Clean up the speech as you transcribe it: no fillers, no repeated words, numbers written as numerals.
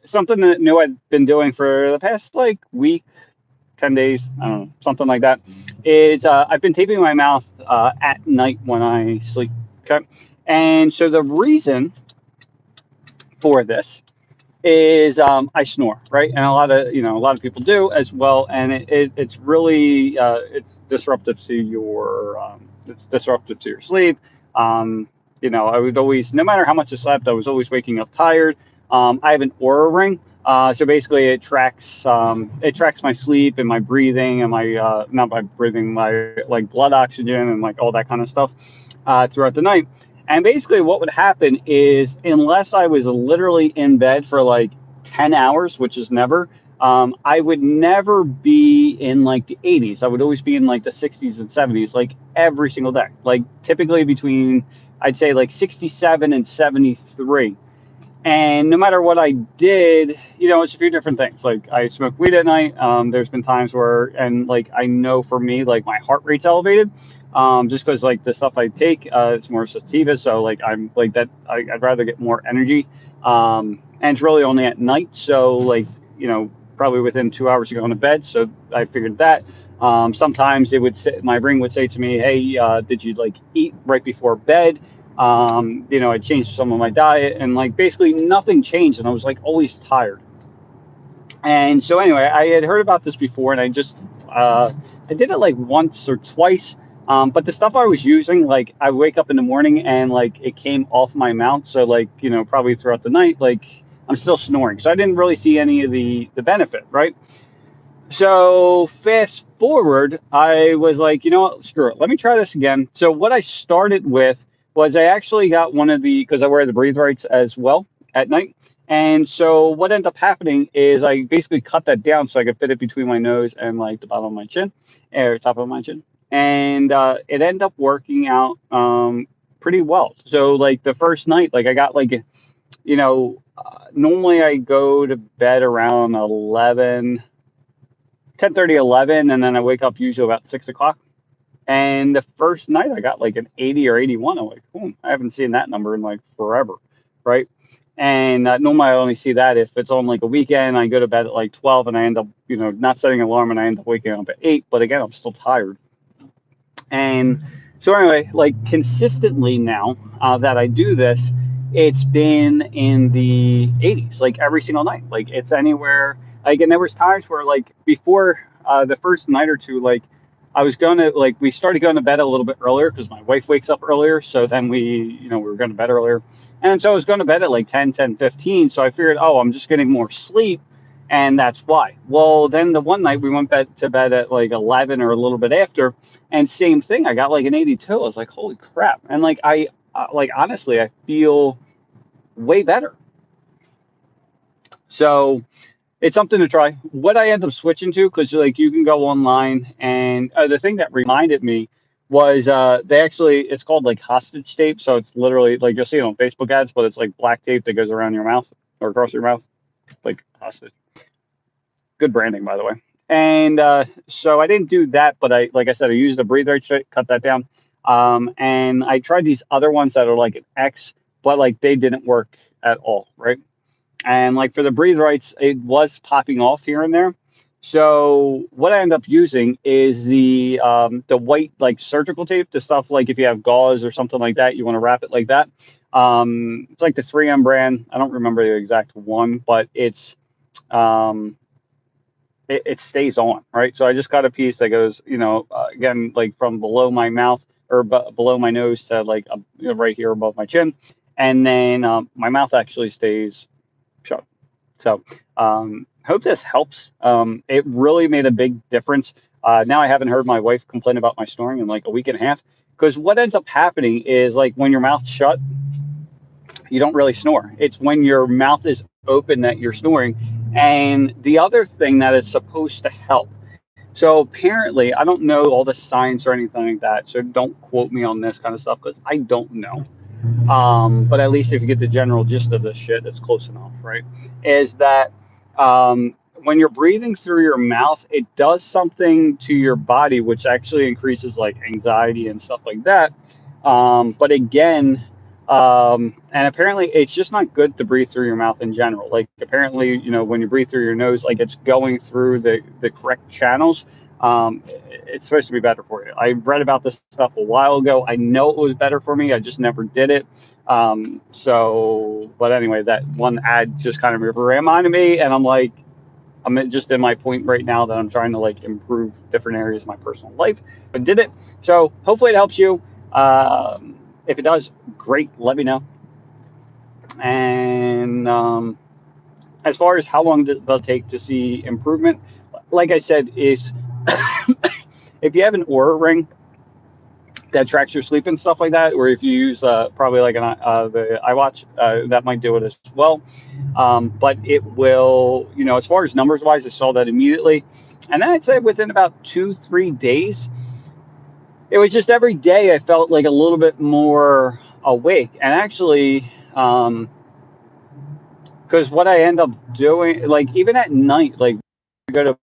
Something that new I've been doing for the past like week, 10 days, I don't know, something like that, is I've been taping my mouth at night when I sleep. Okay, and so the reason for this is I snore, right? And a lot of people do as well, and it's really it's disruptive to your sleep. Um, I would always, no matter how much I slept, I was always waking up tired. I have an Aura ring. So basically, it tracks my sleep and my breathing and my not my breathing, my like blood oxygen and like all that kind of stuff throughout the night. And basically, what would happen is, unless I was literally in bed for like 10 hours, which is never, I would never be in like the 80s. I would always be in like the 60s and 70s, like every single day. Like typically between, I'd say like 67 and 73. And no matter what I did, it's a few different things. Like I smoke weed at night. There's been times where, and like I know for me, like my heart rate's elevated, just because like the stuff I take, it's more sativa. So like I'm like that. I'd rather get more energy, and it's really only at night. So like probably within 2 hours of going to bed. So I figured that. Sometimes my brain would say to me, "Hey, did you like eat right before bed?" I changed some of my diet and like basically nothing changed. And I was like always tired. And so anyway, I had heard about this before and I did it like once or twice. But the stuff I was using, like I wake up in the morning and like it came off my mouth. So like, probably throughout the night, like I'm still snoring. So I didn't really see any of the benefit, right? So fast forward, I was like, you know what, screw it. Let me try this again. So what I started with was I actually got one of the, because I wear the breathe rights as well at night. And so what ended up happening is I basically cut that down so I could fit it between my nose and like the bottom of my chin, or top of my chin. And it ended up working out pretty well. So like the first night, like I got like, normally I go to bed around 10:30, 11, and then I wake up usually about 6 o'clock. And the first night I got like an 80 or 81. I'm like, I haven't seen that number in like forever, right? And normally I only see that if it's on like a weekend. I go to bed at like 12 and I end up, not setting an alarm and I end up waking up at 8. But again, I'm still tired. And so anyway, like consistently now that I do this, it's been in the 80s, like every single night. Like it's anywhere. Like, and there was times where like before the first night or two, like I was going to like we started going to bed a little bit earlier because my wife wakes up earlier. So then we were going to bed earlier, and so I was going to bed at like 10:15. So I figured, oh, I'm just getting more sleep. And that's why. Well, then the one night we went to bed at like 11 or a little bit after, and same thing. I got like an 82. I was like, holy crap! And like like honestly, I feel way better. So it's something to try. What I end up switching to, because like you can go online, and the thing that reminded me was it's called like hostage tape. So it's literally like you'll see it on Facebook ads, but it's like black tape that goes around your mouth or across your mouth, like hostage. Good branding, by the way. And so I didn't do that, but like I said, I used a breather to cut that down. And I tried these other ones that are like an X, but like they didn't work at all, right? And like for the breathe rights, it was popping off here and there. So what I end up using is the white like surgical tape, the stuff like if you have gauze or something like that, you want to wrap it like that. It's like the 3M brand. I don't remember the exact one, but um, it stays on, right? So I just got a piece that goes, again, like from below my mouth or below my nose to like right here above my chin, and then my mouth actually stays shut. So hope this helps. It really made a big difference. Now I haven't heard my wife complain about my snoring in like a week and a half. Because what ends up happening is like when your mouth's shut, you don't really snore. It's when your mouth is open that you're snoring. And the other thing that is supposed to help. So apparently, I don't know all the science or anything like that. So don't quote me on this kind of stuff because I don't know. But at least if you get the general gist of this shit, it's close enough, right? Is that when you're breathing through your mouth, it does something to your body, which actually increases like anxiety and stuff like that. But again, And apparently it's just not good to breathe through your mouth in general. Like apparently, when you breathe through your nose, like it's going through the correct channels. It's supposed to be better for you. I read about this stuff a while ago. I know it was better for me. I just never did it. But anyway, that one ad just kind of reminded me, and I'm like, just in my point right now that I'm trying to like improve different areas of my personal life. I did it. So hopefully it helps you. If it does, great. Let me know. And as far as how long does it take to see improvement, like I said, is if you have an Oura ring that tracks your sleep and stuff like that, or if you use probably like the iWatch, that might do it as well. But it will, as far as numbers wise, I saw that immediately. And then I'd say within about 2, 3 days, it was just every day I felt like a little bit more awake. And actually, because what I end up doing, like even at night, like go to